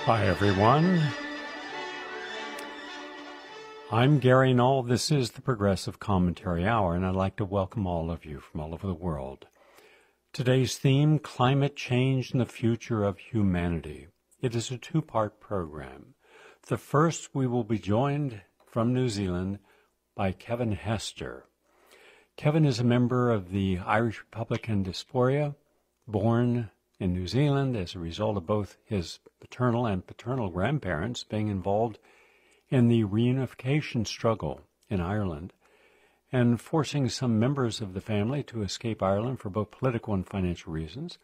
Hi, everyone. I'm Gary Null. This is the Progressive Commentary Hour, and I'd like to welcome all of you from all over the world. Today's theme, Climate Change and the Future of Humanity. It is a two-part program. The first, we will be joined from New Zealand by Kevin Hester. Kevin is a member of the Irish Republican diaspora, born in New Zealand as a result of both his maternal and paternal grandparents being involved in the reunification struggle in Ireland and forcing some members of the family to escape Ireland for both political and financial reasons.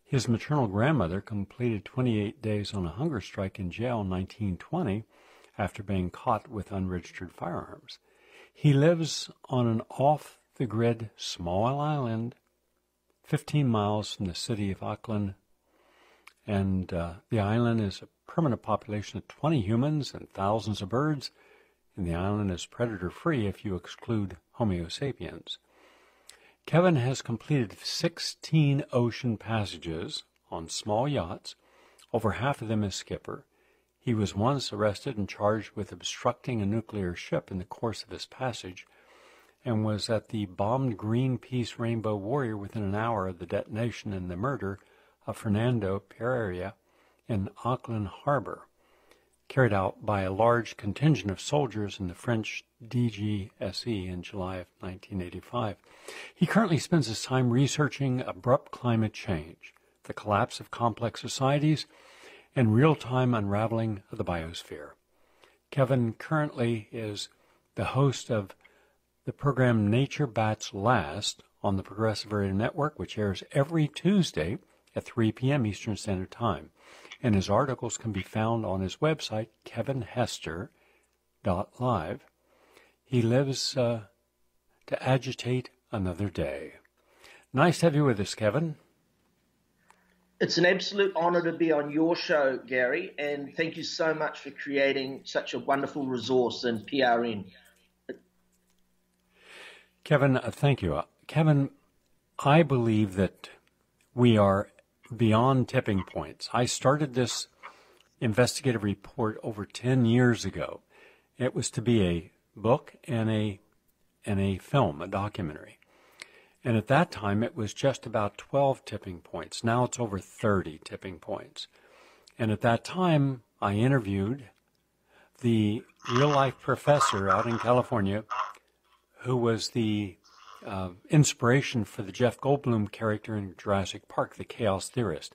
His maternal grandmother completed 28 days on a hunger strike in jail in 1920 after being caught with unregistered firearms. He lives on an off-the-grid small island 15 miles from the city of Auckland, and the island is a permanent population of 20 humans and thousands of birds, and the island is predator-free if you exclude Homo sapiens. Kevin has completed 16 ocean passages on small yachts, over half of them as skipper. He was once arrested and charged with obstructing a nuclear ship in the course of his passage, and was at the bombed Greenpeace Rainbow Warrior within an hour of the detonation and the murder of Fernando Pereira in Auckland Harbor, carried out by a large contingent of soldiers in the French DGSE in July of 1985. He currently spends his time researching abrupt climate change, the collapse of complex societies, and real-time unraveling of the biosphere. Kevin currently is the host of the program Nature Bats Last on the Progressive Radio Network, which airs every Tuesday at 3 p.m. Eastern Standard Time. And his articles can be found on his website, kevinhester.live. He lives to agitate another day. Nice to have you with us, Kevin. It's an absolute honor to be on your show, Gary, and thank you so much for creating such a wonderful resource in PRN. Kevin, thank you. Kevin, I believe that we are beyond tipping points. I started this investigative report over 10 years ago. It was to be a book and a film, a documentary. And at that time, it was just about 12 tipping points. Now it's over 30 tipping points. And at that time, I interviewed the real-life professor out in California who was the inspiration for the Jeff Goldblum character in Jurassic Park, the chaos theorist.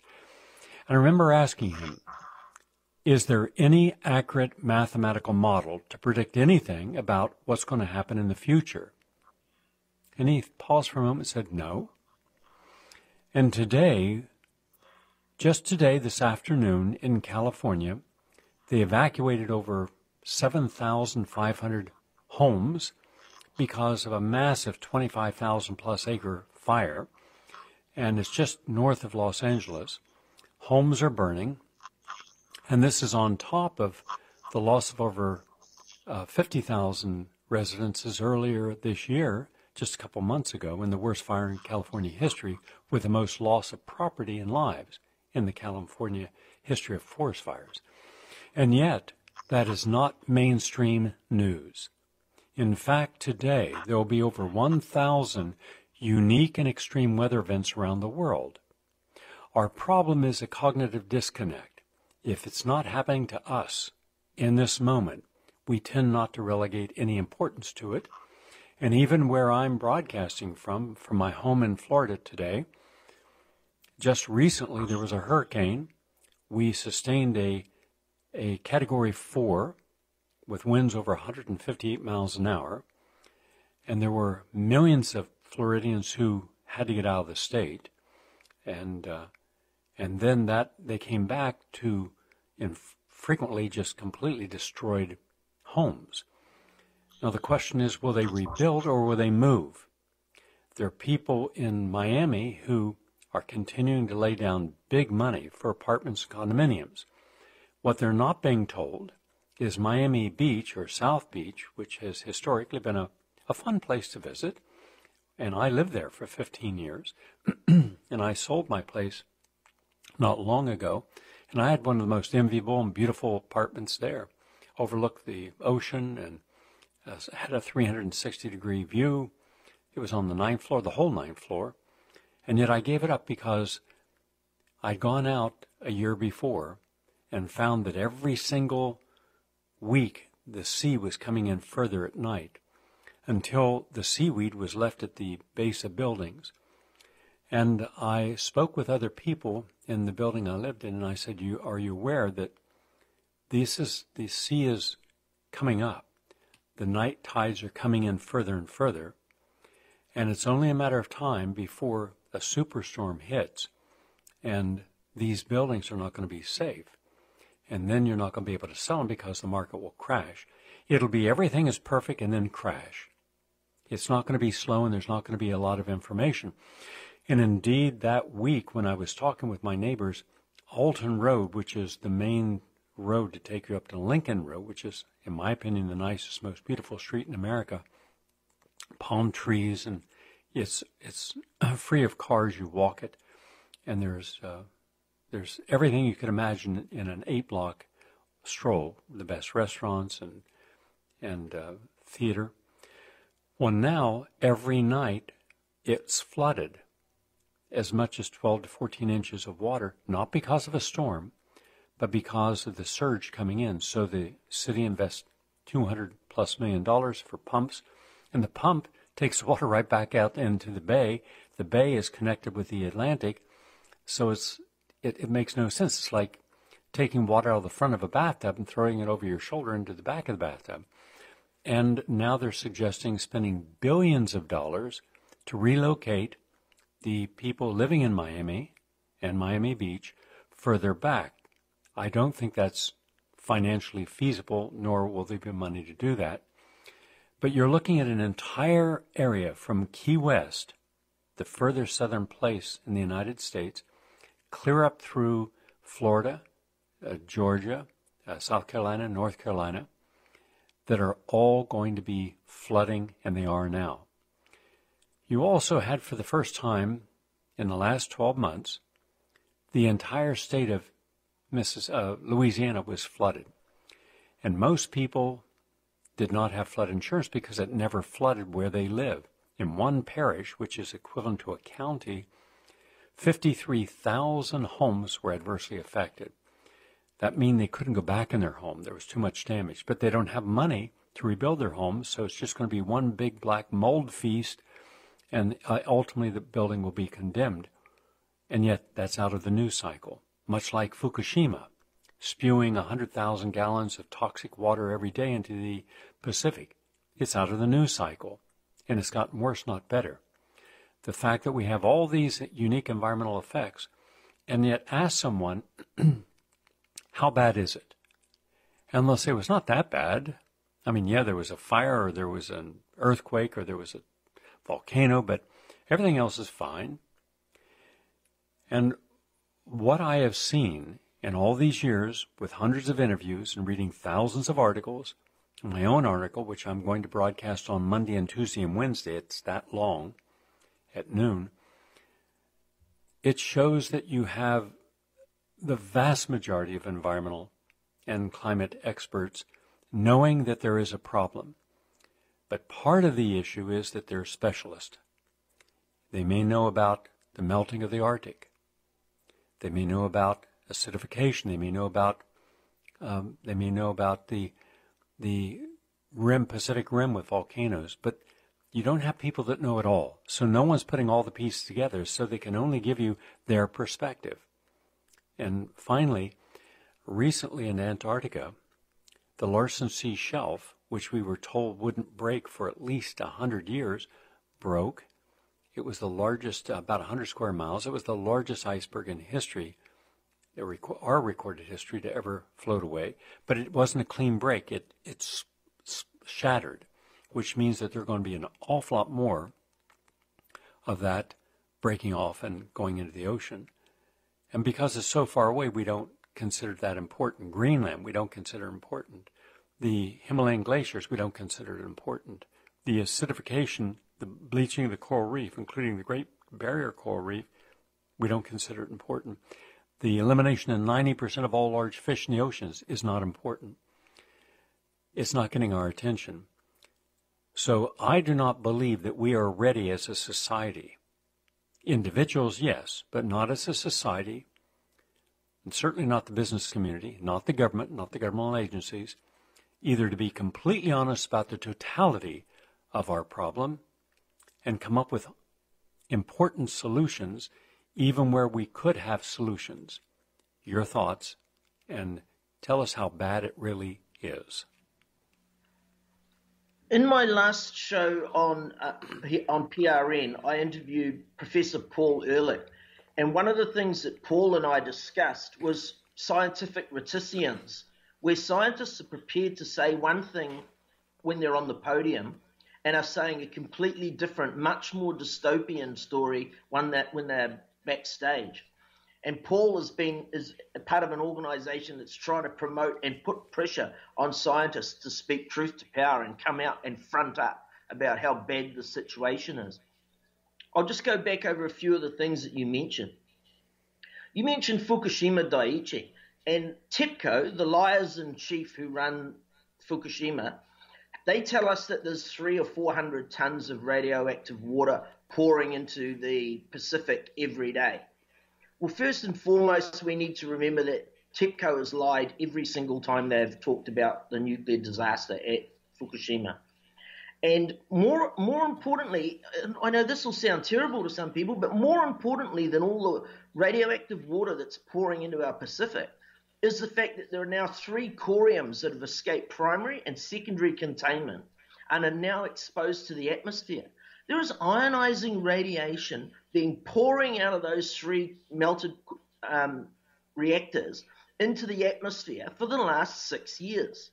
And I remember asking him, is there any accurate mathematical model to predict anything about what's going to happen in the future? And he paused for a moment and said, no. And today, just today, this afternoon in California, they evacuated over 7,500 homes because of a massive 25,000 plus acre fire, and it's just north of Los Angeles. Homes are burning, and this is on top of the loss of over 50,000 residences earlier this year, just a couple months ago, in the worst fire in California history, with the most loss of property and lives in the California history of forest fires. And yet, that is not mainstream news. In fact, today, there will be over 1,000 unique and extreme weather events around the world. Our problem is a cognitive disconnect. If it's not happening to us in this moment, we tend not to relegate any importance to it. And even where I'm broadcasting from my home in Florida today, just recently there was a hurricane. We sustained a Category 4 with winds over 158 miles an hour, and there were millions of Floridians who had to get out of the state, and then they came back to frequently just completely destroyed homes. Now the question is, will they rebuild or will they move? There are people in Miami who are continuing to lay down big money for apartments and condominiums. What they're not being told is Miami Beach, or South Beach, which has historically been a fun place to visit, and I lived there for 15 years, and I sold my place not long ago, And I had one of the most enviable and beautiful apartments there. Overlooked the ocean and had a 360-degree view. It was on the 9th floor, the whole 9th floor. And yet I gave it up because I'd gone out a year before and found that every single week the sea was coming in further at night until the seaweed was left at the base of buildings. And I spoke with other people in the building I lived in, and I said, are you aware that the sea is coming up? The night tides are coming in further and further, and it's only a matter of time before a superstorm hits, and these buildings are not going to be safe. And then you're not going to be able to sell them because the market will crash. It'll be everything is perfect and then crash. It's not going to be slow, and there's not going to be a lot of information. And indeed, that week when I was talking with my neighbors, Alton Road, which is the main road to take you up to Lincoln Road, which is, in my opinion, the nicest, most beautiful street in America, palm trees, and it's free of cars. You walk it, and there's everything you could imagine in an 8-block stroll, the best restaurants and theater. Well, now, every night, it's flooded as much as 12 to 14 inches of water, not because of a storm, but because of the surge coming in. So the city invests $200+ million for pumps, and the pump takes the water right back out into the bay. The bay is connected with the Atlantic, so it makes no sense. It's like taking water out of the front of a bathtub and throwing it over your shoulder into the back of the bathtub. And now they're suggesting spending billions of dollars to relocate the people living in Miami and Miami Beach further back. I don't think that's financially feasible, nor will there be money to do that. But you're looking at an entire area from Key West, the further southern place in the United States, clear up through Florida, Georgia, South Carolina, North Carolina, that are all going to be flooding, and they are now. You also had, for the first time in the last 12 months, the entire state of Louisiana was flooded. And most people did not have flood insurance because it never flooded where they live. In one parish, which is equivalent to a county, 53,000 homes were adversely affected. That means they couldn't go back in their home. There was too much damage. But they don't have money to rebuild their homes, so it's just going to be one big black mold feast, and ultimately the building will be condemned. And yet that's out of the news cycle, much like Fukushima, spewing 100,000 gallons of toxic water every day into the Pacific. It's out of the news cycle, and it's gotten worse, not better. The fact that we have all these unique environmental effects, and yet ask someone, how bad is it? And they'll say, well, it's not that bad. I mean, yeah, there was a fire, or there was an earthquake, or there was a volcano, but everything else is fine. And what I have seen in all these years, with hundreds of interviews and reading thousands of articles, my own article, which I'm going to broadcast on Monday and Tuesday and Wednesday, it's that long, at noon, it shows that you have the vast majority of environmental and climate experts knowing that there is a problem. But part of the issue is that they're specialists. They may know about the melting of the Arctic. They may know about acidification. They may know about the rim, Pacific Rim with volcanoes. But you don't have people that know it all. So no one's putting all the pieces together, so they can only give you their perspective. And finally, recently in Antarctica, the Larsen C shelf, which we were told wouldn't break for at least 100 years, broke. It was the largest, about 100 square miles. It was the largest iceberg in history, our recorded history, to ever float away. But it wasn't a clean break. It's shattered, which means that there are going to be an awful lot more of that breaking off and going into the ocean. And because it's so far away, we don't consider that important. Greenland, we don't consider important. The Himalayan glaciers, we don't consider it important. The acidification, the bleaching of the coral reef, including the Great Barrier Coral Reef, we don't consider it important. The elimination of 90% of all large fish in the oceans is not important. It's not getting our attention. So I do not believe that we are ready as a society. Individuals, yes, but not as a society, and certainly not the business community, not the government, not the governmental agencies, either to be completely honest about the totality of our problem and come up with important solutions, even where we could have solutions. Your thoughts, and tell us how bad it really is. In my last show on PRN, I interviewed Professor Paul Ehrlich, and one of the things that Paul and I discussed was scientific reticence, where scientists are prepared to say one thing when they're on the podium and are saying a completely different, much more dystopian story when they're backstage. And Paul is a part of an organization that's trying to promote and put pressure on scientists to speak truth to power and come out and front up about how bad the situation is. I'll just go back over a few of the things that you mentioned. You mentioned Fukushima Daiichi, and TEPCO, the liars-in-chief who run Fukushima, they tell us that there's 300 or 400 tons of radioactive water pouring into the Pacific every day. Well, first and foremost, we need to remember that TEPCO has lied every single time they've talked about the nuclear disaster at Fukushima. And more importantly, I know this will sound terrible to some people, but more importantly than all the radioactive water that's pouring into our Pacific is the fact that there are now 3 coriums that have escaped primary and secondary containment and are now exposed to the atmosphere. There is ionizing radiation being pouring out of those 3 melted reactors into the atmosphere for the last 6 years.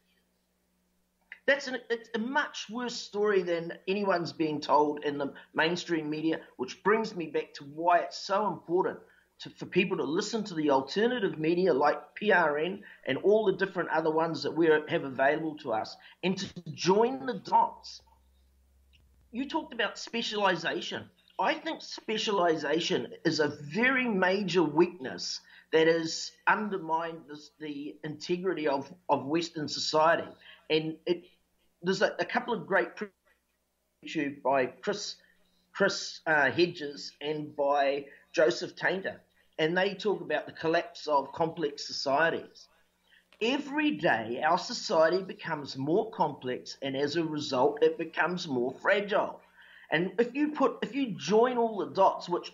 It's a much worse story than anyone's being told in the mainstream media, which brings me back to why it's so important for people to listen to the alternative media like PRN and all the different other ones that we have available to us, and to join the dots. You talked about specialization. I think specialization is a very major weakness that has undermined the integrity of Western society. And there's a couple of great YouTube by Chris Hedges and by Joseph Tainter, and they talk about the collapse of complex societies. Every day, our society becomes more complex, and as a result, it becomes more fragile. And if you join all the dots, which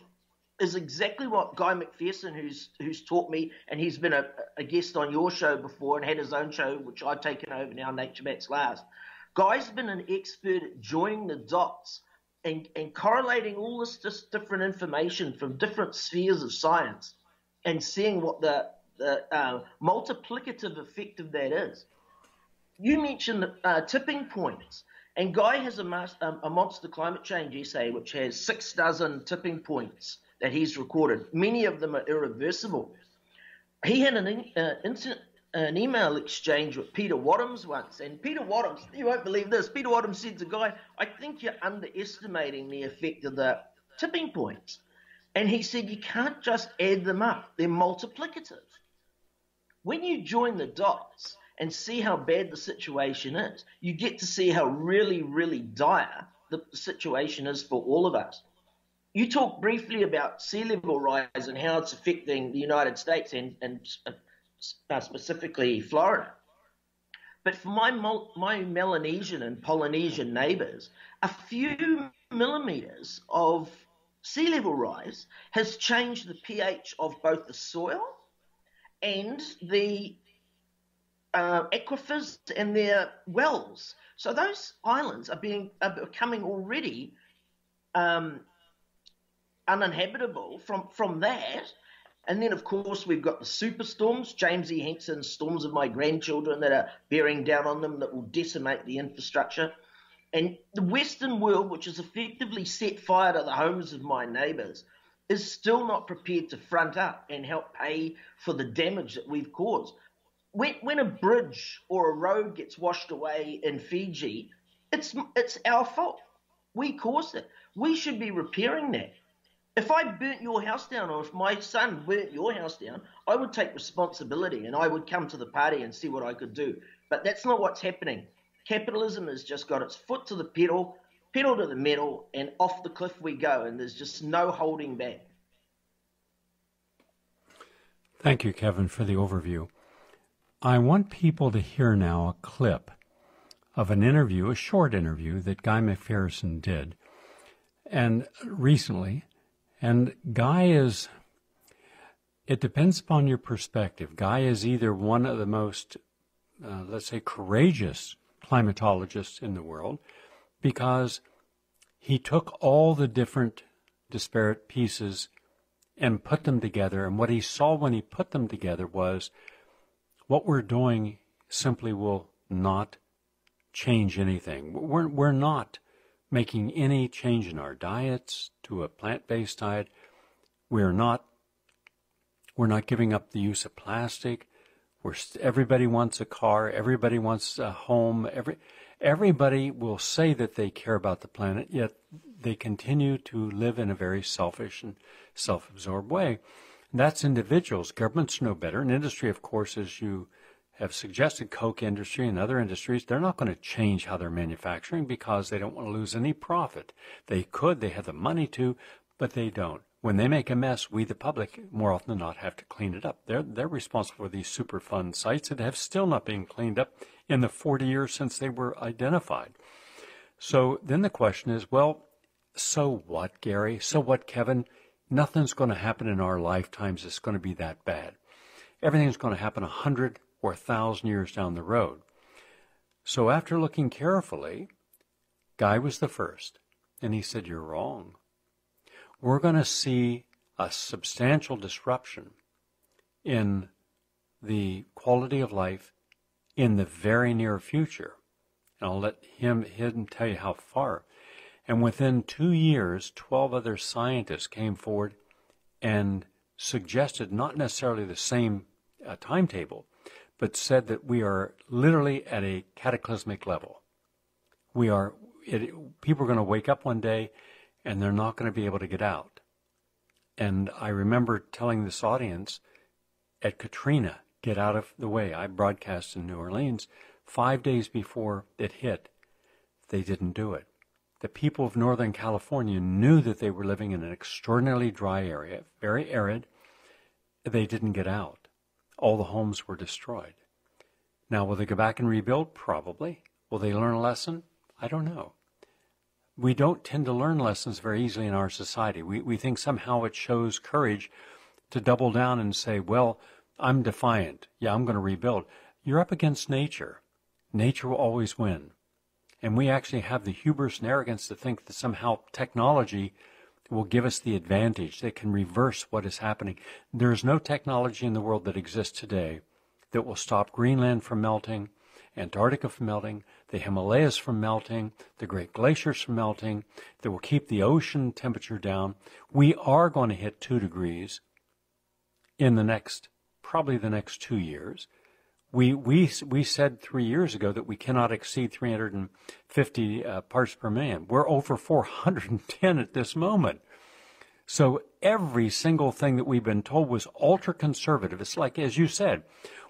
is exactly what Guy McPherson, who's taught me, and he's been a guest on your show before and had his own show, which I've taken over now, Nature Bats Last. Guy's been an expert at joining the dots and correlating all this different information from different spheres of science and seeing what the multiplicative effect of that is. You mentioned tipping points, and Guy has a monster climate change essay which has 6 dozen tipping points that he's recorded. Many of them are irreversible. He had an email exchange with Peter Wadhams once, and Peter Wadhams, you won't believe this, Peter Wadhams said to Guy, I think you're underestimating the effect of the tipping points. And he said, you can't just add them up, they're multiplicative. When you join the dots and see how bad the situation is, you get to see how really, really dire the situation is for all of us. You talked briefly about sea level rise and how it's affecting the United States and specifically Florida. But for my Melanesian and Polynesian neighbors, a few millimeters of sea level rise has changed the pH of both the soil and the aquifers and their wells. So those islands are becoming already uninhabitable from that. And then, of course, we've got the superstorms, James E. Hanson's storms of my grandchildren that are bearing down on them that will decimate the infrastructure. And the Western world, which has effectively set fire to the homes of my neighbours, is still not prepared to front up and help pay for the damage that we've caused. When a bridge or a road gets washed away in Fiji, it's our fault. We caused it. We should be repairing that. If I burnt your house down, or if my son burnt your house down, I would take responsibility and I would come to the party and see what I could do. But that's not what's happening. Capitalism has just got its foot to the pedal, pedal to the metal, and off the cliff we go, and there's just no holding back. Thank you, Kevin, for the overview. I want people to hear now a clip of an interview, a short interview that Guy McPherson did and recently. And Guy is, it depends upon your perspective. Guy is either one of the most, let's say, courageous climatologists in the world, because he took all the different disparate pieces and put them together. And what he saw when he put them together was what we're doing simply will not change anything. We're not making any change in our diets to a plant-based diet. We're not giving up the use of plastic. Everybody wants a car. Everybody wants a home. Everybody will say that they care about the planet, yet they continue to live in a very selfish and self-absorbed way. And that's individuals. Governments know better. And industry, of course, as you have suggested, Coke industry and other industries, they're not going to change how they're manufacturing because they don't want to lose any profit. They could, they have the money to, but they don't. When they make a mess, we, the public, more often than not, have to clean it up. They're responsible for these Superfund sites that have still not been cleaned up in the 40 years since they were identified. So then the question is, well, so what, Gary? So what, Kevin? Nothing's going to happen in our lifetimes that's going to be that bad. Everything's going to happen 100 or 1,000 years down the road. So after looking carefully, Guy was the first, and he said, you're wrong. We're going to see a substantial disruption in the quality of life in the very near future. And I'll let him tell you how far. And within 2 years, 12 other scientists came forward and suggested not necessarily the same timetable, but said that we are literally at a cataclysmic level. People are going to wake up one day and they're not going to be able to get out. And I remember telling this audience at Katrina, get out of the way. I broadcast in New Orleans 5 days before it hit. They didn't do it. The people of Northern California knew that they were living in an extraordinarily dry area, very arid. They didn't get out. All the homes were destroyed. Now, will they go back and rebuild? Probably. Will they learn a lesson? I don't know. We don't tend to learn lessons very easily in our society. We think somehow it shows courage to double down and say, well, I'm defiant. Yeah, I'm going to rebuild. You're up against nature. Nature will always win. And we actually have the hubris and arrogance to think that somehow technology will give us the advantage that can reverse what is happening. There is no technology in the world that exists today that will stop Greenland from melting, Antarctica from melting, the Himalayas from melting, the great glaciers from melting, that will keep the ocean temperature down. We are going to hit 2 degrees in probably the next 2 years. We said 3 years ago that we cannot exceed 350 parts per million. We're over 410 at this moment. So every single thing that we've been told was ultra-conservative. It's like, as you said,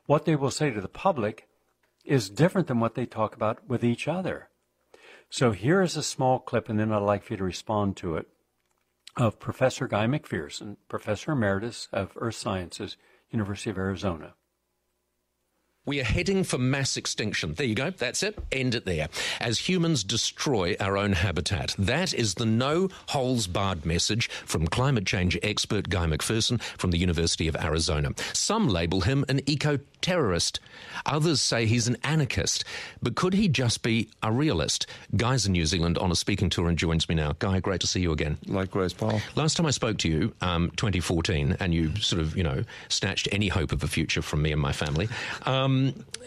what they will say to the public is different than what they talk about with each other. So here is a small clip, and then I'd like for you to respond to it, of Professor Guy McPherson, Professor Emeritus of Earth Sciences, University of Arizona. We are heading for mass extinction. There you go. That's it. End it there. As humans destroy our own habitat. That is the no-holes-barred message from climate change expert Guy McPherson from the University of Arizona. Some label him an eco-terrorist. Others say he's an anarchist. But could he just be a realist? Guy's in New Zealand on a speaking tour and joins me now. Guy, great to see you again. Likewise, Paul. Last time I spoke to you, 2014, and you sort of, snatched any hope of a future from me and my family.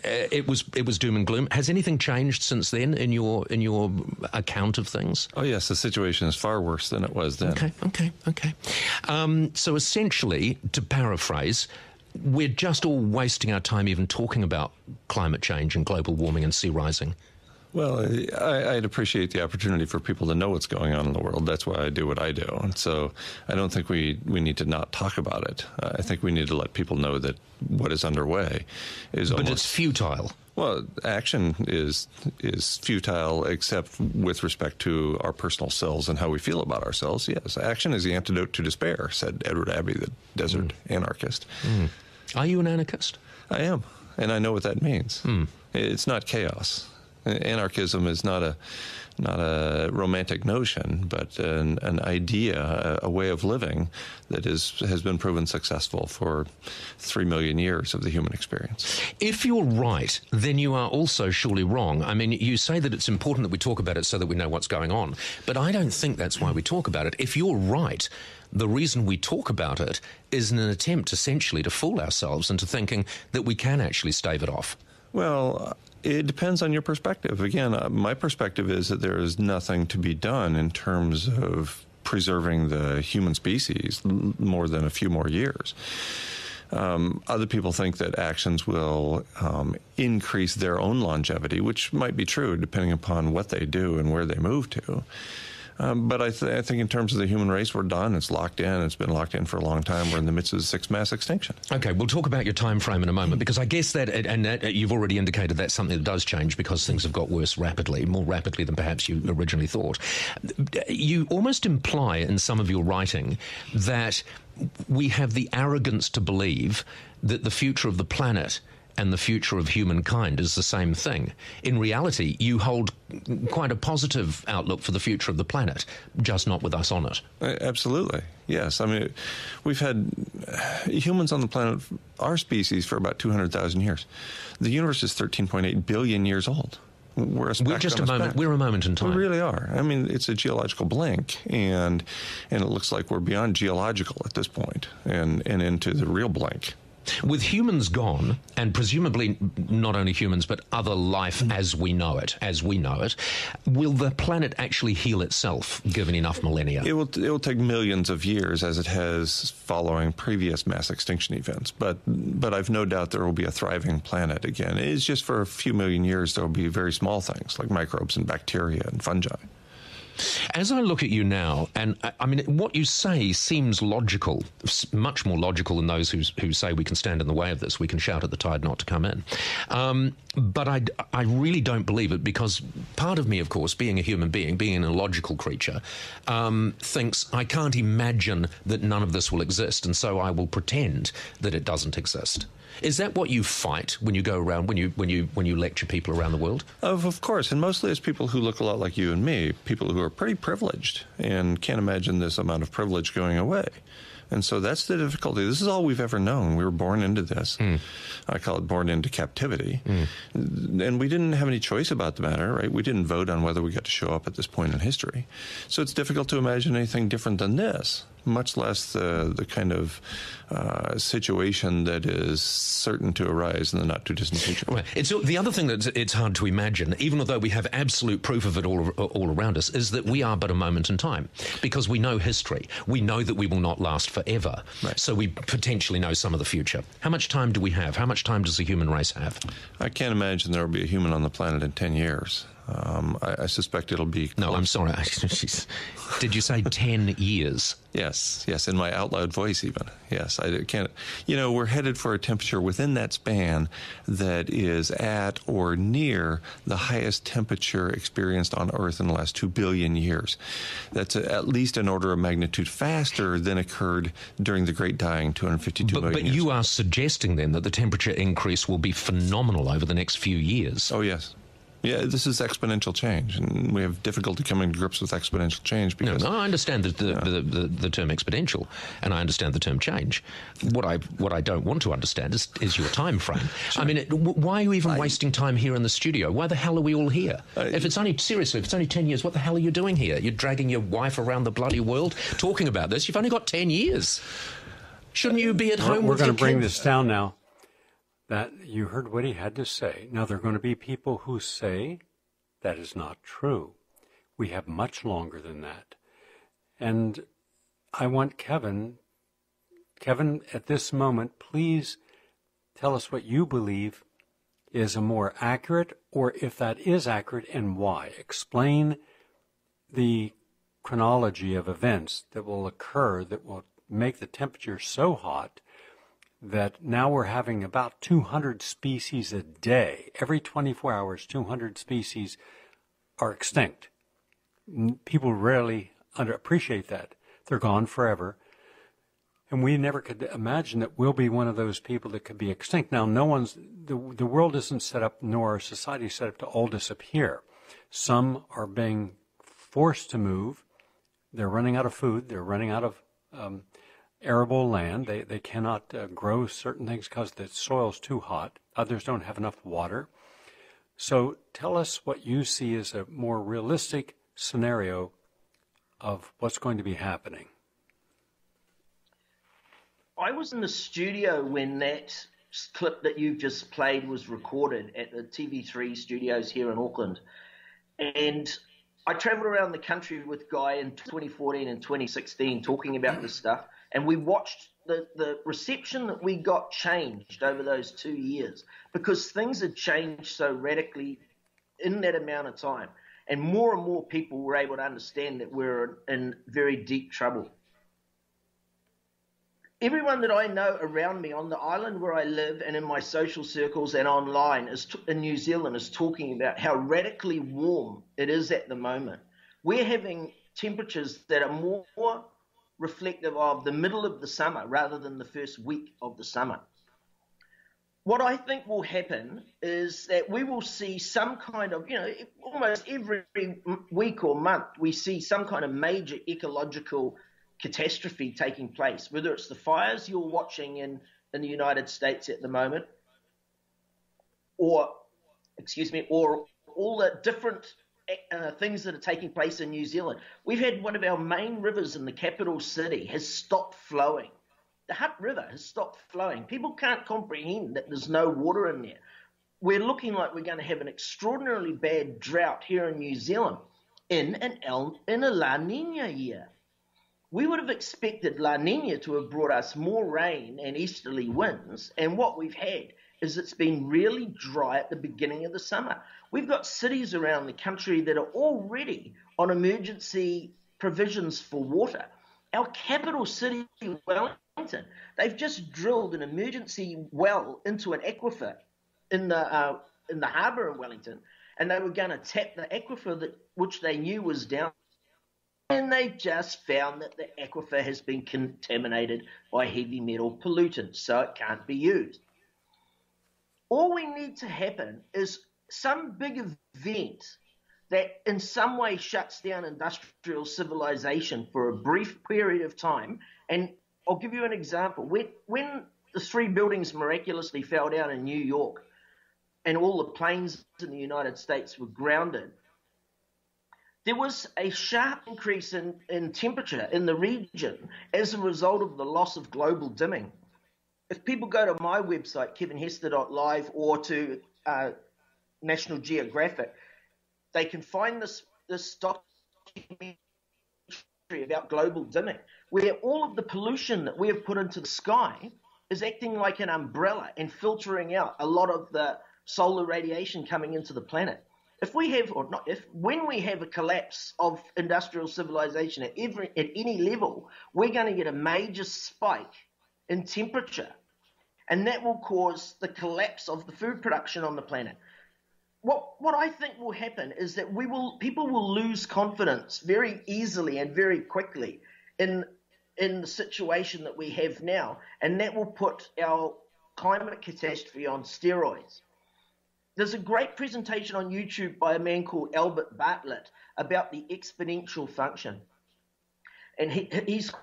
It was doom and gloom. Has anything changed since then in your account of things? Oh yes, the situation is far worse than it was then. Okay. So essentially, to paraphrase, we're just all wasting our time even talking about climate change and global warming and sea rising. Well, I'd appreciate the opportunity for people to know what's going on in the world. That's why I do what I do. And so I don't think we need to not talk about it. I think we need to let people know that what is underway is But it's futile. Well, action is futile except with respect to our personal selves and how we feel about ourselves. Yes, action is the antidote to despair, said Edward Abbey, the desert anarchist. Are you an anarchist? I am, and I know what that means. It's not chaos. Anarchism is not a romantic notion, but an idea, a way of living that has been proven successful for 3 million years of the human experience. If you're right, then you are also surely wrong. I mean, you say that it's important that we talk about it so that we know what's going on, but I don't think that's why we talk about it. If you're right, the reason we talk about it is in an attempt essentially to fool ourselves into thinking that we can actually stave it off. Well, it depends on your perspective. Again, my perspective is that there is nothing to be done in terms of preserving the human species more than a few more years. Other people think that actions will increase their own longevity, which might be true depending upon what they do and where they move to. But I think in terms of the human race, we're done. It's locked in. It's been locked in for a long time. We're in the midst of the sixth mass extinction. Okay, we'll talk about your time frame in a moment, because I guess that, and that, you've already indicated that's something that does change because things have got worse rapidly, more rapidly than perhaps you originally thought. You almost imply in some of your writing that we have the arrogance to believe that the future of the planet and the future of humankind is the same thing. In reality, you hold quite a positive outlook for the future of the planet, just not with us on it. Absolutely, yes. I mean, we've had humans on the planet, our species, for about 200,000 years. The universe is 13.8 billion years old. We're just a moment. We're a moment in time. We really are. I mean, it's a geological blink, and it looks like we're beyond geological at this point, and into the real blink. With humans gone, and presumably not only humans but other life as we know it, will the planet actually heal itself given enough millennia? It will take millions of years, as it has following previous mass extinction events. But I've no doubt there will be a thriving planet again. It's just for a few million years there will be very small things like microbes and bacteria and fungi. As I look at you now, and I mean, what you say seems logical, much more logical than those who say we can stand in the way of this, we can shout at the tide not to come in. But I really don't believe it, because part of me, of course, being a human being, being a logical creature, thinks I can't imagine that none of this will exist, and so I will pretend that it doesn't exist. Is that what you fight when you go around, when you lecture people around the world? Of course, and mostly it's people who look a lot like you and me, people who are pretty privileged and can't imagine this amount of privilege going away. And so that's the difficulty. This is all we've ever known. We were born into this. I call it born into captivity. And we didn't have any choice about the matter, right? We didn't vote on whether we got to show up at this point in history. So it's difficult to imagine anything different than this, much less the kind of situation that is certain to arise in the not-too-distant future. Well, the other thing that it's hard to imagine, even although we have absolute proof of it all around us, is that we are but a moment in time, because we know history. We know that we will not last forever. Right. So we potentially know some of the future. How much time do we have? How much time does the human race have? I can't imagine there will be a human on the planet in 10 years. I suspect it'll be close. No, I'm sorry. Did you say 10 years? Yes, in my out loud voice even. Yes, I can't. You know, we're headed for a temperature within that span that is at or near the highest temperature experienced on Earth in the last 2 billion years. That's at least an order of magnitude faster than occurred during the Great Dying 252 million years. But you are suggesting then that the temperature increase will be phenomenal over the next few years. Oh, yes. Yeah, this is exponential change, and we have difficulty coming to grips with exponential change because... No, I understand the term exponential, and I understand the term change. What I don't want to understand is your time frame. Sure. I mean, why are you even wasting time here in the studio? Why the hell are we all here? If it's only 10 years, what the hell are you doing here? You're dragging your wife around the bloody world talking about this. You've only got 10 years. Shouldn't you be at home with your kids? We're going to bring this down now. That you heard what he had to say. Now, there are going to be people who say that is not true. We have much longer than that. And I want Kevin, at this moment, please tell us what you believe is a more accurate, or if that is accurate, and why. Explain the chronology of events that will occur that will make the temperature so hot that now we're having about 200 species a day. Every 24 hours, 200 species are extinct. People rarely appreciate that. They're gone forever. And we never could imagine that we'll be one of those people that could be extinct. Now, the world isn't set up, nor our society set up to all disappear. Some are being forced to move. They're running out of food. They're running out of arable land. They cannot grow certain things because the soil's too hot. Others don't have enough water. So tell us what you see as a more realistic scenario of what's going to be happening. I was in the studio when that clip that you've just played was recorded at the TV3 studios here in Auckland. And I traveled around the country with Guy in 2014 and 2016 talking about this stuff. And we watched the reception that we got changed over those 2 years because things had changed so radically in that amount of time. And more people were able to understand that we're in very deep trouble. Everyone that I know around me on the island where I live and in my social circles and online in New Zealand is talking about how radically warm it is at the moment. We're having temperatures that are more reflective of the middle of the summer rather than the first week of the summer. What I think will happen is that we will see some kind of, almost every week or month, we see some kind of major ecological catastrophe taking place, whether it's the fires you're watching in the United States at the moment, or all the different things that are taking place in New Zealand. We've had one of our main rivers in the capital city has stopped flowing. The Hutt River has stopped flowing. People can't comprehend that there's no water in there. We're looking like we're going to have an extraordinarily bad drought here in New Zealand in a La Nina year. We would have expected La Nina to have brought us more rain and easterly winds, and what we've had is it's been really dry at the beginning of the summer. We've got cities around the country that are already on emergency provisions for water. Our capital city, Wellington, they've just drilled an emergency well into an aquifer in the harbour in Wellington, and they were going to tap the aquifer which they knew was down. And they just found that the aquifer has been contaminated by heavy metal pollutants, so it can't be used. All we need to happen is some big event that in some way shuts down industrial civilization for a brief period of time. And I'll give you an example. When the 3 buildings miraculously fell down in New York and all the planes in the United States were grounded, there was a sharp increase in temperature in the region as a result of the loss of global dimming. If people go to my website, kevinhester.live, or to National Geographic, they can find this documentary about global dimming, where all of the pollution that we have put into the sky is acting like an umbrella and filtering out a lot of the solar radiation coming into the planet. When we have a collapse of industrial civilization at any level, we're going to get a major spike in temperature, and that will cause the collapse of the food production on the planet. What I think will happen is that people will lose confidence very easily and very quickly in the situation that we have now, and that will put our climate catastrophe on steroids. There's a great presentation on YouTube by a man called Albert Bartlett about the exponential function. And he's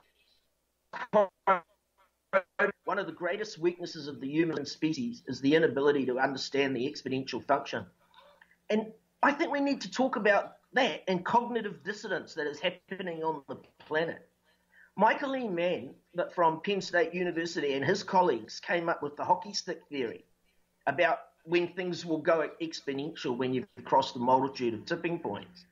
one of the greatest weaknesses of the human species is the inability to understand the exponential function. And I think we need to talk about that and cognitive dissonance that is happening on the planet. Michael E. Mann from Penn State University and his colleagues came up with the hockey stick theory about when things will go exponential when you've crossed a multitude of tipping points.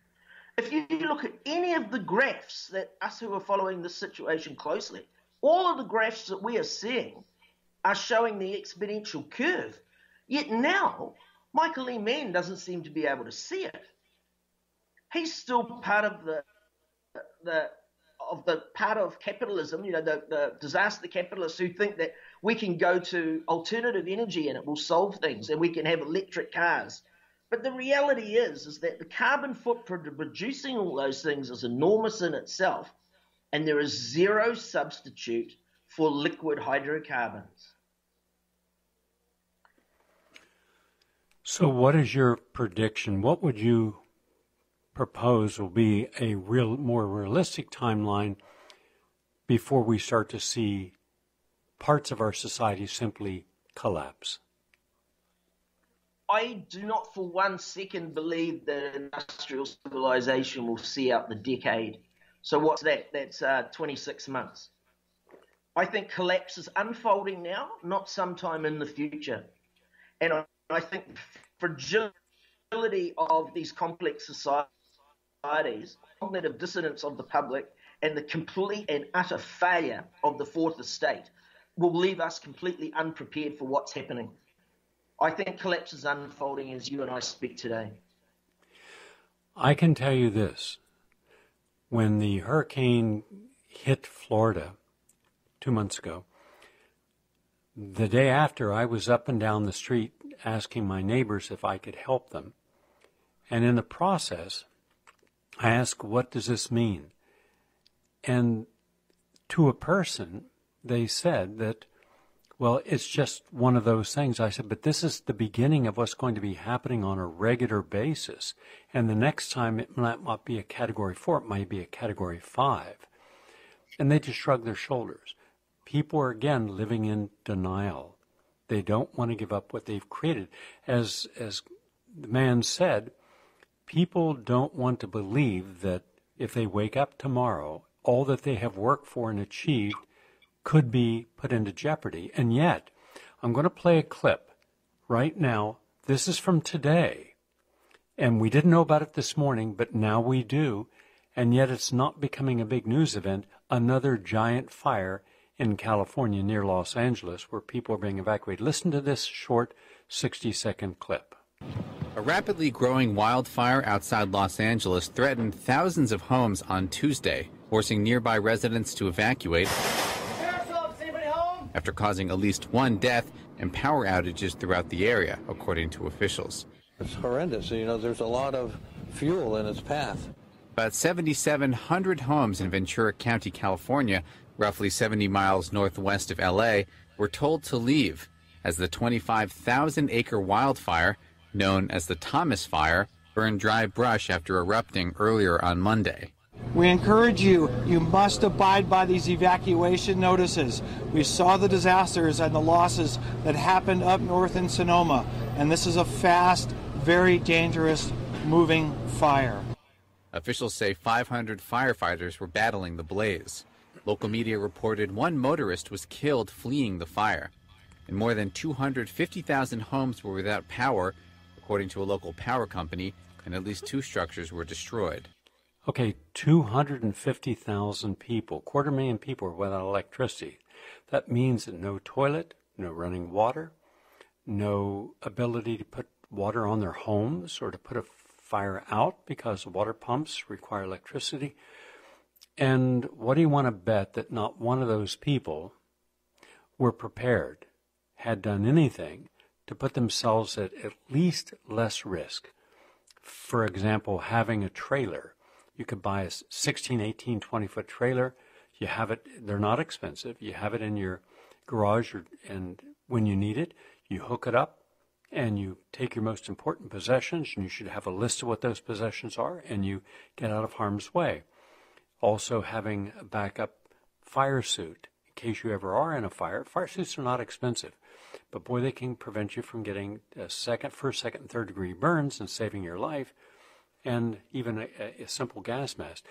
If you look at any of the graphs that us who are following this situation closely, all of the graphs that we are seeing are showing the exponential curve. Yet now Michael E. Mann doesn't seem to be able to see it. He's still part of the part of capitalism, the disaster capitalists who think that we can go to alternative energy and it will solve things and we can have electric cars. But the reality is that the carbon footprint of producing all those things is enormous in itself, and there is zero substitute for liquid hydrocarbons. So what is your prediction? What would you propose will be a more realistic timeline before we start to see parts of our society simply collapse? I do not for 1 second believe that industrial civilization will see out the decade. So what's that? That's 26 months. I think collapse is unfolding now, not sometime in the future. And I think fragility of these complex societies, cognitive dissonance of the public, and the complete and utter failure of the fourth estate will leave us completely unprepared for what's happening. I think collapse is unfolding as you and I speak today. I can tell you this. When the hurricane hit Florida 2 months ago, the day after, I was up and down the street asking my neighbors if I could help them. And in the process, I asked, what does this mean? And to a person, they said that, well, it's just one of those things. I said, but this is the beginning of what's going to be happening on a regular basis. And the next time it might not be a Category 4, it might be a Category 5. And they just shrugged their shoulders. People are, again, living in denial. They don't want to give up what they've created. As the man said, people don't want to believe that if they wake up tomorrow, all that they have worked for and achieved could be put into jeopardy. And yet, I'm going to play a clip right now. This is from today. And we didn't know about it this morning, but now we do. And yet it's not becoming a big news event. Another giant fire in California near Los Angeles where people are being evacuated. Listen to this short 60-second clip. A rapidly growing wildfire outside Los Angeles threatened thousands of homes on Tuesday, forcing nearby residents to evacuate after causing at least one death and power outages throughout the area, according to officials. It's horrendous. There's a lot of fuel in its path. About 7,700 homes in Ventura County, California, roughly 70 miles northwest of L.A., were told to leave as the 25,000-acre wildfire, known as the Thomas Fire, burned dry brush after erupting earlier on Monday. We encourage you must abide by these evacuation notices. We saw the disasters and the losses that happened up north in Sonoma, and this is a fast, very dangerous, moving fire. Officials say 500 firefighters were battling the blaze. Local media reported one motorist was killed fleeing the fire, and more than 250,000 homes were without power, according to a local power company, and at least 2 structures were destroyed. Okay, 250,000 people, 250,000 people are without electricity. That means that no toilet, no running water, no ability to put water on their homes or to put a fire out because water pumps require electricity. And what do you want to bet that not one of those people were prepared, had done anything to put themselves at least less risk? For example, having a trailer. You could buy a 16, 18, 20-foot trailer. You have it. They're not expensive. You have it in your garage, and when you need it, you hook it up, and you take your most important possessions, and you should have a list of what those possessions are, and you get out of harm's way. Also, having a backup fire suit in case you ever are in a fire. Fire suits are not expensive, but boy, they can prevent you from getting first, second, and third degree burns and saving your life. And even a simple gas mask.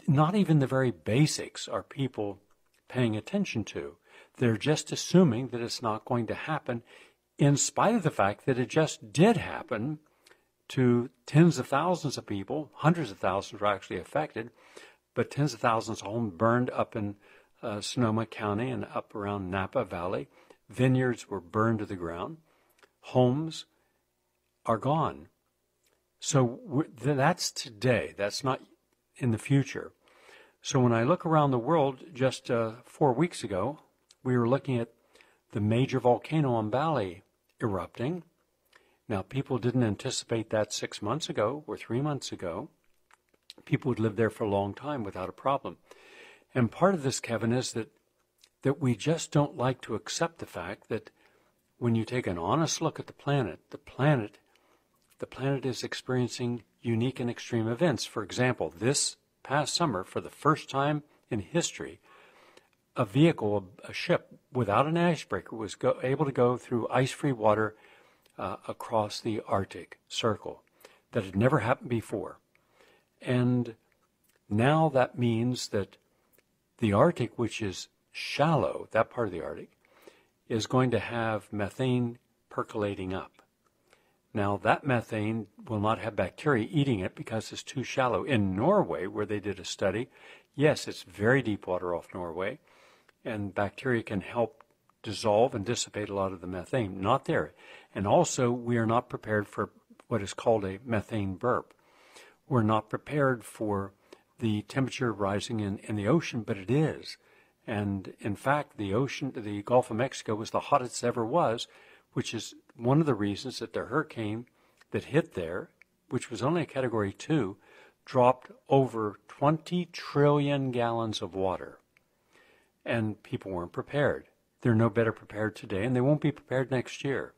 Not even the very basics are people paying attention to. They're just assuming that it's not going to happen, in spite of the fact that it just did happen to tens of thousands of people. Hundreds of thousands were actually affected, but tens of thousands of homes burned up in Sonoma County and up around Napa Valley. Vineyards were burned to the ground. Homes are gone. So that's today. That's not in the future. So when I look around the world, just 4 weeks ago, we were looking at the major volcano on Bali erupting. Now, people didn't anticipate that 6 months ago or 3 months ago. People would live there for a long time without a problem. And part of this, Kevin, is that we just don't like to accept the fact that when you take an honest look at the planet is experiencing unique and extreme events. For example, this past summer, for the first time in history, a vehicle, a ship without an icebreaker was able to go through ice-free water across the Arctic Circle. That had never happened before. And now that means that the Arctic, which is shallow, that part of the Arctic, is going to have methane percolating up. Now, that methane will not have bacteria eating it because it's too shallow. In Norway, where they did a study, yes, it's very deep water off Norway, and bacteria can help dissolve and dissipate a lot of the methane. Not there. And also, we are not prepared for what is called a methane burp. We're not prepared for the temperature rising in the ocean, but it is. And in fact, the ocean, the Gulf of Mexico was the hottest it ever was, which is one of the reasons that the hurricane that hit there, which was only a Category 2, dropped over 20 trillion gallons of water. And people weren't prepared. They're no better prepared today, and they won't be prepared next year.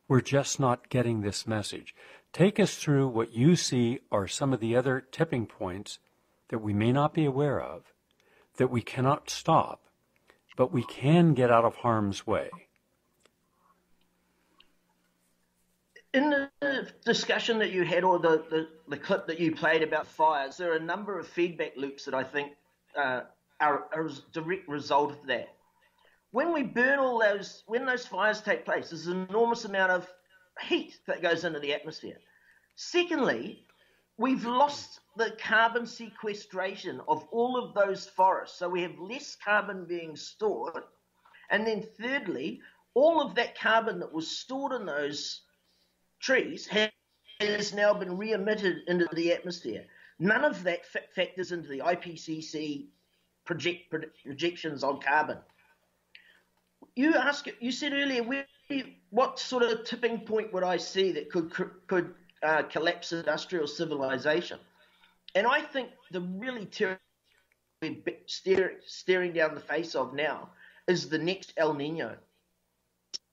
We're just not getting this message. Take us through what you see are some of the other tipping points that we may not be aware of, that we cannot stop, but we can get out of harm's way. In the discussion that you had, or the clip that you played about fires, there are a number of feedback loops that I think are a direct result of that. When we burn when those fires take place, there's an enormous amount of heat that goes into the atmosphere. Secondly, we've lost the carbon sequestration of all of those forests, so we have less carbon being stored. And then thirdly, all of that carbon that was stored in those trees has now been re-emitted into the atmosphere. None of that factors into the IPCC projections on carbon. You said earlier, what sort of tipping point would I see that could collapse industrial civilization? And I think the really staring down the face of now is the next El Nino.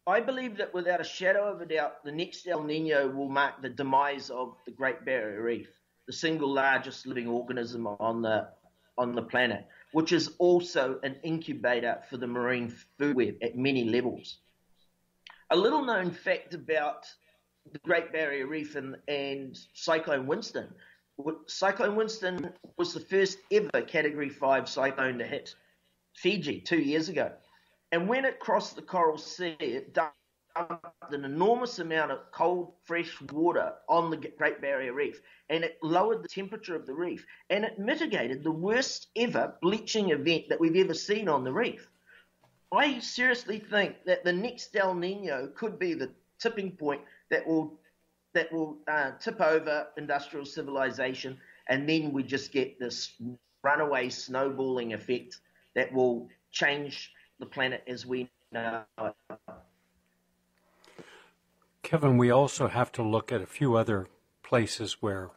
I believe that without a shadow of a doubt, the next El Nino will mark the demise of the Great Barrier Reef, the single largest living organism on the planet, which is also an incubator for the marine food web at many levels. A little known fact about the Great Barrier Reef and Cyclone Winston. Cyclone Winston was the first ever Category 5 cyclone to hit Fiji 2 years ago. And when it crossed the Coral Sea, it dumped an enormous amount of cold, fresh water on the Great Barrier Reef, and it lowered the temperature of the reef, and it mitigated the worst ever bleaching event that we've ever seen on the reef. I seriously think that the next El Nino could be the tipping point that will tip over industrial civilization, and then we just get this runaway snowballing effect that will change the planet as we know it. Kevin, we also have to look at a few other places where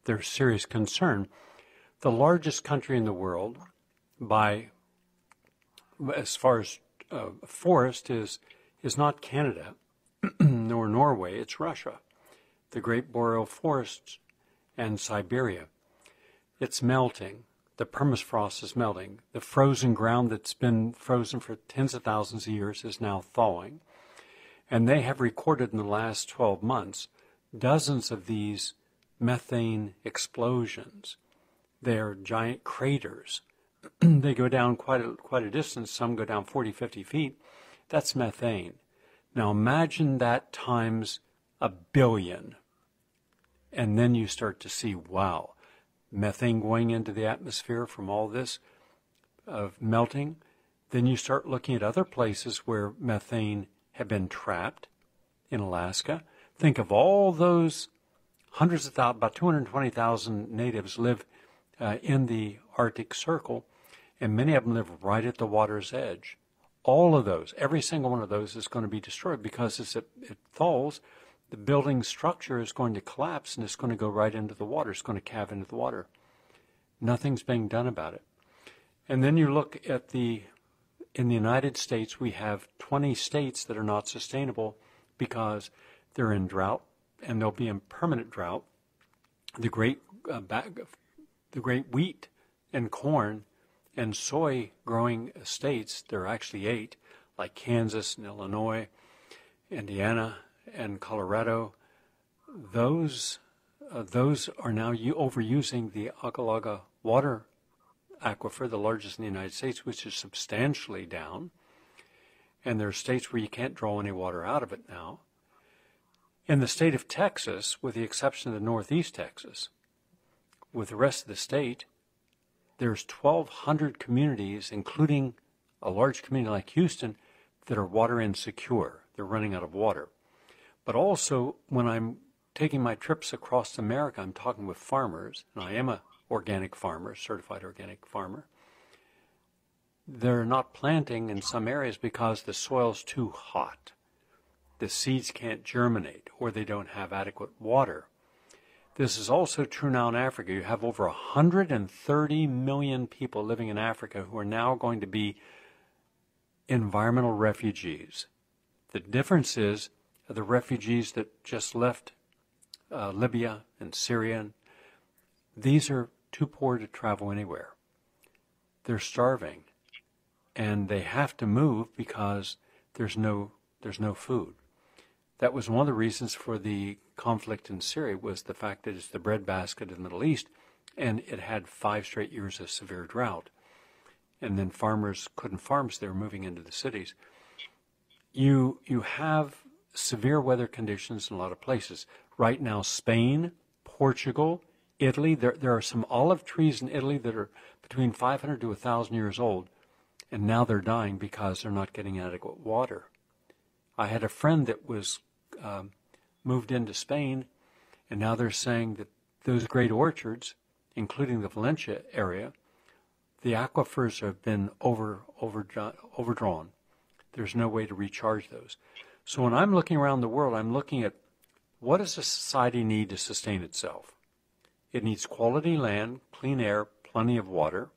there's serious concern. The largest country in the world, as far as forest, is not Canada nor Norway, it's Russia. The Great Boreal Forests and Siberia. It's melting. The permafrost is melting. The frozen ground that's been frozen for tens of thousands of years is now thawing. And they have recorded in the last 12 months dozens of these methane explosions. They're giant craters. They go down quite a distance. Some go down 40, 50 feet. That's methane. Now imagine that times 1 billion. And then you start to see, wow, methane going into the atmosphere from all this of melting. Then you start looking at other places where methane have been trapped in Alaska. think of all those hundreds of thousands, about 220,000 natives live in the Arctic Circle, and many of them live right at the water's edge. All of those, every single one of those is going to be destroyed because as it falls, the building structure is going to collapse and it's going to go right into the water. It's going to calve into the water. Nothing's being done about it. And then you look at in the United States, we have 20 states that are not sustainable because they're in drought, and they'll be in permanent drought. The great wheat and corn and soy growing states, there are actually 8, like Kansas and Illinois, Indiana, and Colorado. Those are now overusing the Agalaga water aquifer, the largest in the United States, which is substantially down. And there are states where you can't draw any water out of it now. In the state of Texas, with the exception of the Northeast Texas, with the rest of the state, there's 1,200 communities, including a large community like Houston, that are water insecure. They're running out of water. But also, when I'm taking my trips across America, I'm talking with farmers, and I am a organic farmer, certified organic farmer. They're not planting in some areas because the soil's too hot. The seeds can't germinate, or they don't have adequate water. This is also true now in Africa. You have over 130 million people living in Africa who are now going to be environmental refugees. The difference is the refugees that just left Libya and Syria, these are too poor to travel anywhere. They're starving, and they have to move because there's no food. That was one of the reasons for the conflict in Syria, was the fact that it's the breadbasket of the Middle East, and it had 5 straight years of severe drought. And then farmers couldn't farm, so they were moving into the cities. You have severe weather conditions in a lot of places. Right now, Spain, Portugal, Italy, there are some olive trees in Italy that are between 500 to 1,000 years old, and now they're dying because they're not getting adequate water. I had a friend that was moved into Spain, and now they're saying that those great orchards, including the Valencia area, the aquifers have been overdrawn. There's no way to recharge those. So when I'm looking around the world, I'm looking at what does a society need to sustain itself? It needs quality land, clean air, plenty of water,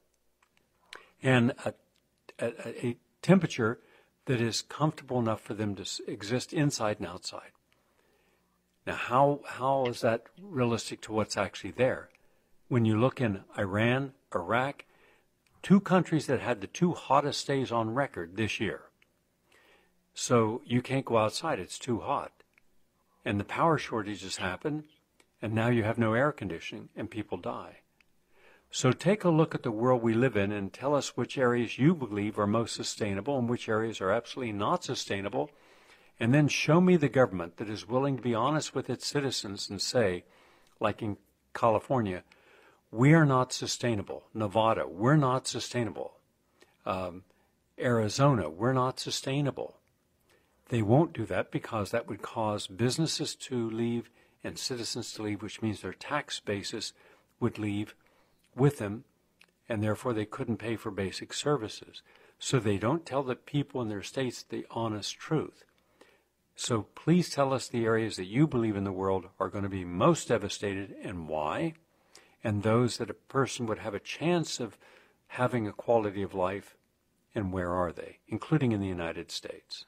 and a temperature that is comfortable enough for them to exist inside and outside. Now, how is that realistic to what's actually there? When you look in Iran, Iraq, 2 countries that had the 2 hottest days on record this year. So you can't go outside, it's too hot. And the power shortages happen, and now you have no air conditioning, and people die. So take a look at the world we live in and tell us which areas you believe are most sustainable and which areas are absolutely not sustainable. And then show me the government that is willing to be honest with its citizens and say, like in California, we are not sustainable. Nevada, we're not sustainable. Arizona, we're not sustainable. They won't do that because that would cause businesses to leave and citizens to leave, which means their tax basis would leave with them, and therefore they couldn't pay for basic services. So they don't tell the people in their states the honest truth. So please tell us the areas that you believe in the world are going to be most devastated and why, and those that a person would have a chance of having a quality of life, and where are they, including in the United States.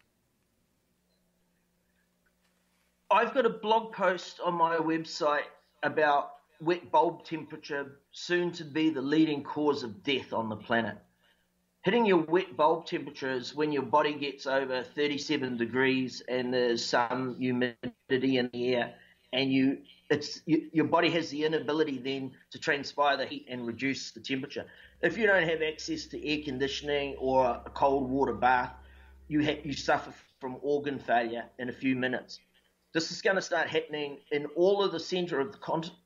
I've got a blog post on my website about wet bulb temperature, soon to be the leading cause of death on the planet. Hitting your wet bulb temperature is when your body gets over 37 degrees and there's some humidity in the air, and your body has the inability then to transpire the heat and reduce the temperature. If you don't have access to air conditioning or a cold water bath, you suffer from organ failure in a few minutes. This is going to start happening in all of the center of the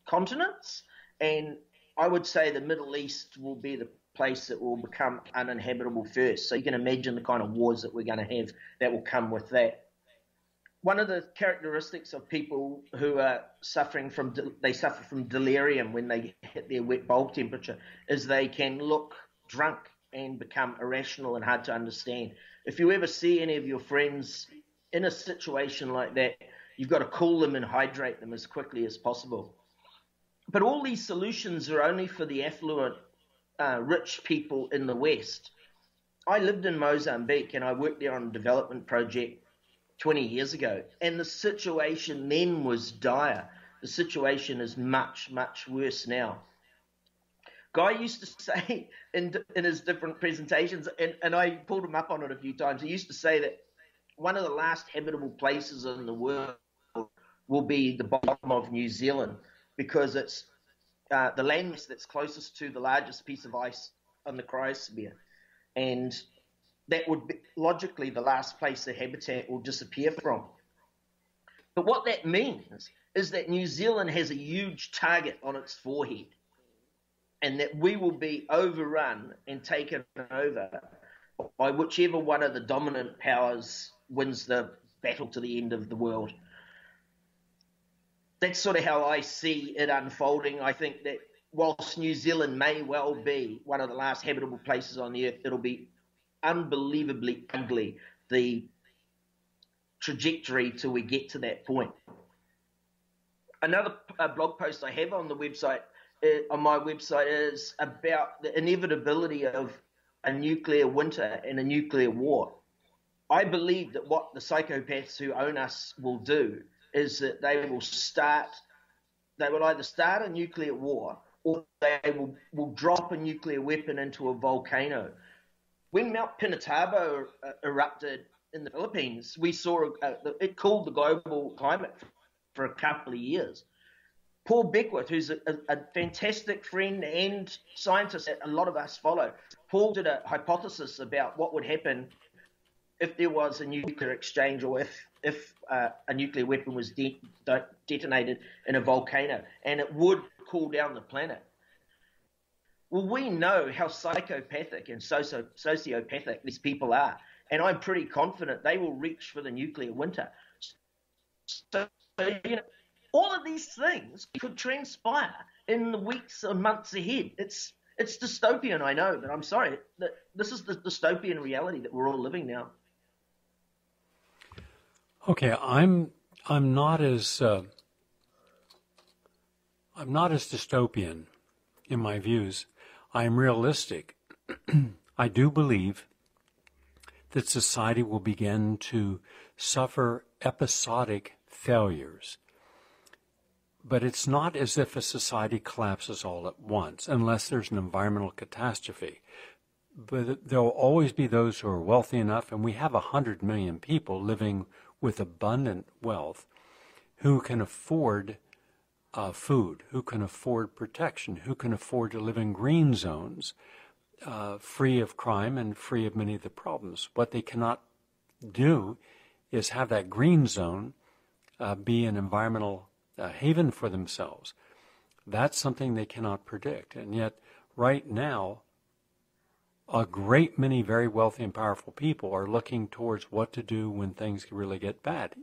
continents, and I would say the Middle East will be the place that will become uninhabitable first. So you can imagine the kind of wars that we're going to have that will come with that. one of the characteristics of people who are suffering from they suffer from delirium when they hit their wet bulb temperature is they can look drunk and become irrational and hard to understand. If you ever see any of your friends in a situation like that, you've got to cool them and hydrate them as quickly as possible. But all these solutions are only for the affluent, rich people in the West. I lived in Mozambique and I worked there on a development project 20 years ago, and the situation then was dire. The situation is much, much worse now. Guy used to say in his different presentations, and I pulled him up on it a few times, he used to say that one of the last habitable places in the world will be the bottom of New Zealand, because it's the landmass that's closest to the largest piece of ice on the cryosphere. And that would be logically the last place the habitat will disappear from. But what that means is that New Zealand has a huge target on its forehead, and that we will be overrun and taken over by whichever one of the dominant powers wins the battle to the end of the world. That's sort of how I see it unfolding. I think that whilst New Zealand may well be one of the last habitable places on the earth, it'll be unbelievably ugly, the trajectory till we get to that point. Another blog post I have on the website, on my website, is about the inevitability of a nuclear winter and a nuclear war. I believe that what the psychopaths who own us will do is that they will either start a nuclear war, or they will drop a nuclear weapon into a volcano. When Mount Pinatubo erupted in the Philippines, we saw it cooled the global climate for a couple of years. Paul Beckwith, who's a fantastic friend and scientist that a lot of us follow, Paul did a hypothesis about what would happen if there was a nuclear exchange, or if a nuclear weapon was detonated in a volcano, and it would cool down the planet. Well, we know how psychopathic and sociopathic these people are, and I'm pretty confident they will reach for the nuclear winter. So, all of these things could transpire in the weeks or months ahead. It's dystopian, I know, but I'm sorry. This is the dystopian reality that we're all living now. Okay, I'm not as dystopian in my views. I am realistic. I do believe that society will begin to suffer episodic failures. But it's not as if a society collapses all at once, unless there's an environmental catastrophe. But there will always be those who are wealthy enough, and we have 100 million people living with abundant wealth who can afford food, who can afford protection, who can afford to live in green zones, free of crime and free of many of the problems. What they cannot do is have that green zone be an environmental haven for themselves. That's something they cannot predict. And yet, right now, a great many very wealthy and powerful people are looking towards what to do when things really get bad.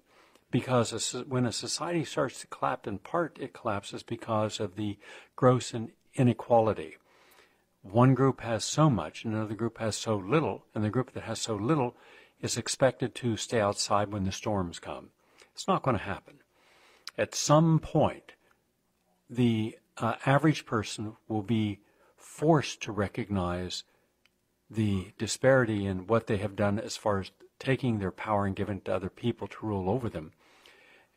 Because when a society starts to collapse, in part it collapses because of the gross inequality. One group has so much, and another group has so little, and the group that has so little is expected to stay outside when the storms come. It's not going to happen. At some point, the average person will be forced to recognize the disparity in what they have done as far as taking their power and giving it to other people to rule over them.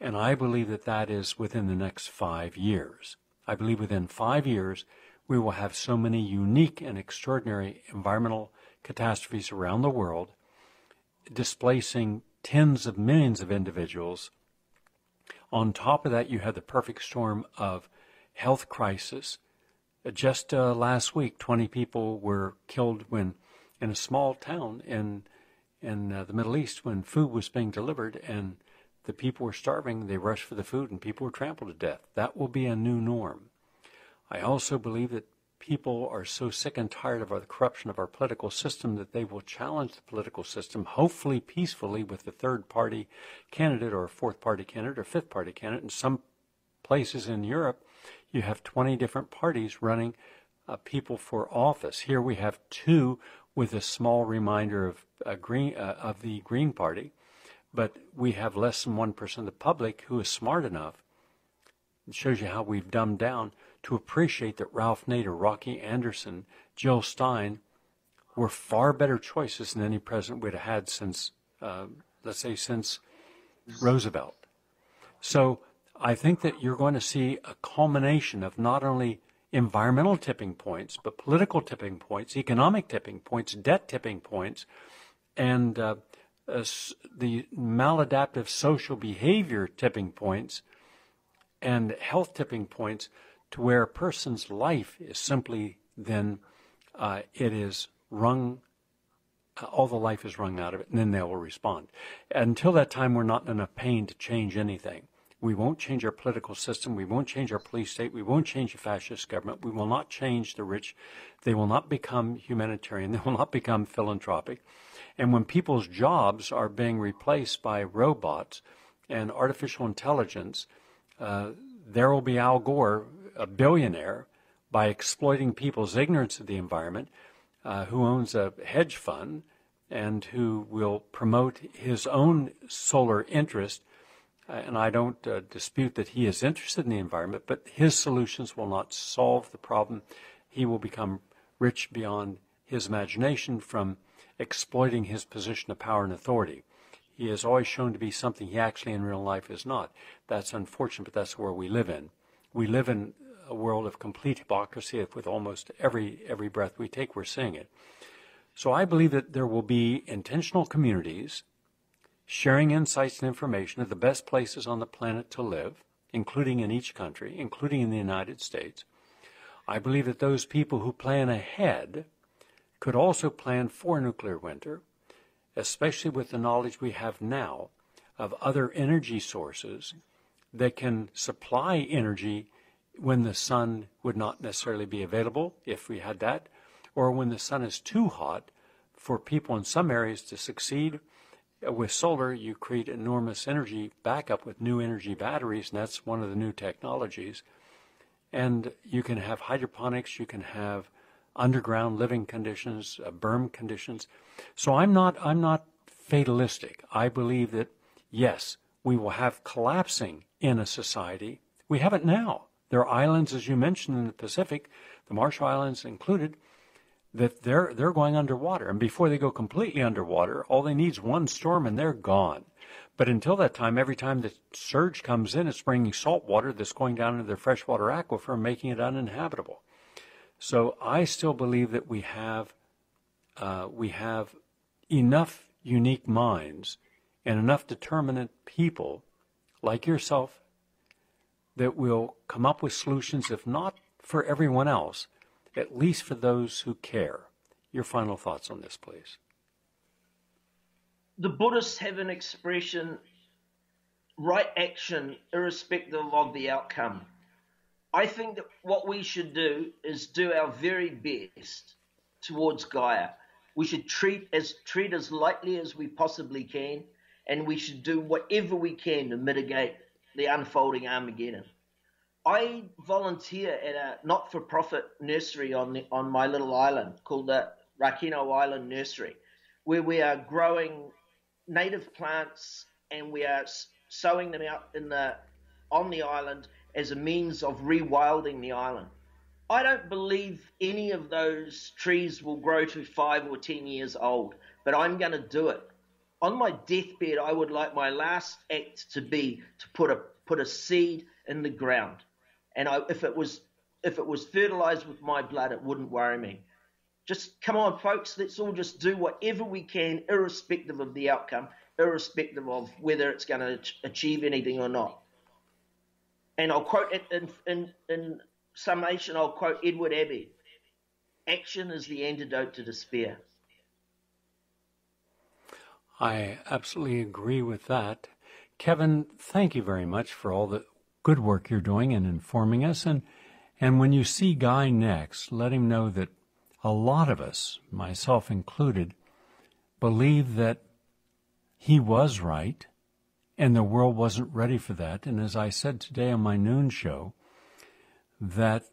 And I believe that that is within the next 5 years. I believe within 5 years, we will have so many unique and extraordinary environmental catastrophes around the world, displacing tens of millions of individuals. On top of that, you have the perfect storm of health crisis. Just last week, 20 people were killed when in a small town in the Middle East when food was being delivered and the people were starving. They rushed for the food and people were trampled to death. That will be a new norm. I also believe that people are so sick and tired of the corruption of our political system that they will challenge the political system, hopefully peacefully, with a third-party candidate or a fourth-party candidate or fifth-party candidate. In some places in Europe, you have 20 different parties running people for office. Here we have 2 with a small reminder of the Green Party, but we have less than 1% of the public who is smart enough. It shows you how we've dumbed down to appreciate that Ralph Nader, Rocky Anderson, Jill Stein were far better choices than any president we'd have had since, let's say, since Roosevelt. So I think that you're going to see a culmination of not only environmental tipping points, but political tipping points, economic tipping points, debt tipping points, and the maladaptive social behavior tipping points, and health tipping points, to where a person's life is simply then it is wrung, all the life is wrung out of it, and then they will respond. Until that time, we're not in enough pain to change anything. We won't change our political system. We won't change our police state. We won't change the fascist government. We will not change the rich. They will not become humanitarian. They will not become philanthropic. And when people's jobs are being replaced by robots and artificial intelligence, there will be Al Gore, a billionaire, by exploiting people's ignorance of the environment, who owns a hedge fund and who will promote his own solar interest. And I don't dispute that he is interested in the environment, but his solutions will not solve the problem. He will become rich beyond his imagination from exploiting his position of power and authority. He is always shown to be something he actually in real life is not. That's unfortunate, but that's where we live in. We live in a world of complete hypocrisy. With almost every breath we take, we're seeing it. So I believe that there will be intentional communities sharing insights and information of the best places on the planet to live, including in each country, including in the United States. I believe that those people who plan ahead could also plan for nuclear winter, especially with the knowledge we have now of other energy sources that can supply energy when the sun would not necessarily be available, if we had that, or when the sun is too hot for people in some areas to succeed. With solar, you create enormous energy backup with new energy batteries, and that's one of the new technologies. And you can have hydroponics, you can have underground living conditions, berm conditions. So I'm not fatalistic. I believe that, yes, we will have collapsing in a society. We have it now. There are islands, as you mentioned, in the Pacific, the Marshall Islands included, that they're going underwater. And before they go completely underwater, all they need is one storm and they're gone. But until that time, every time the surge comes in, it's bringing salt water that's going down into their freshwater aquifer and making it uninhabitable. So I still believe that we have enough unique minds and enough determinate people like yourself that will come up with solutions, if not for everyone else, at least for those who care. Your final thoughts on this, please. The Buddhists have an expression, right action irrespective of the outcome. I think that what we should do is do our very best towards Gaia. We should treat as lightly as we possibly can, and we should do whatever we can to mitigate the unfolding Armageddon. I volunteer at a not-for-profit nursery on my little island called the Rakino Island Nursery, where we are growing native plants and we are sowing them out on the island as a means of rewilding the island. I don't believe any of those trees will grow to 5 or 10 years old, but I'm going to do it. On my deathbed, I would like my last act to be to put a seed in the ground. And if it was fertilized with my blood, it wouldn't worry me. Just come on, folks, let's all just do whatever we can, irrespective of the outcome, irrespective of whether it's going to achieve anything or not. And I'll quote it in summation, I'll quote Edward Abbey. Action is the antidote to despair. I absolutely agree with that. Kevin, thank you very much for all the good work you're doing in informing us. And And when you see Guy next, let him know that a lot of us, myself included, believe that he was right and the world wasn't ready for that. And as I said today on my noon show, that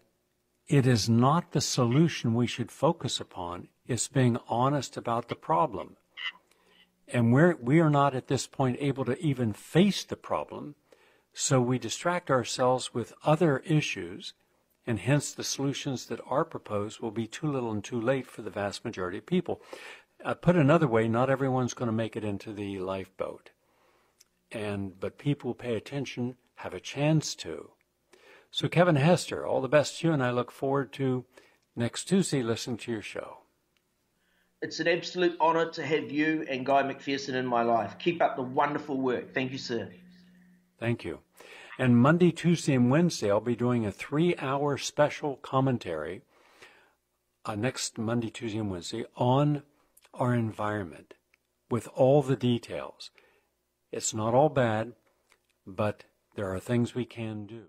it is not the solution we should focus upon. It's being honest about the problem. And we are not at this point able to even face the problem, so we distract ourselves with other issues, and hence the solutions that are proposed will be too little and too late for the vast majority of people. Put another way, not everyone's going to make it into the lifeboat. But people who pay attention have a chance to. So Kevin, Hester, all the best to you, and I look forward to next Tuesday listening to your show. It's an absolute honor to have you and Guy McPherson in my life. Keep up the wonderful work. Thank you, sir. Thank you. And Monday, Tuesday, and Wednesday, I'll be doing a 3-hour special commentary next Monday, Tuesday, and Wednesday on our environment with all the details. It's not all bad, but there are things we can do.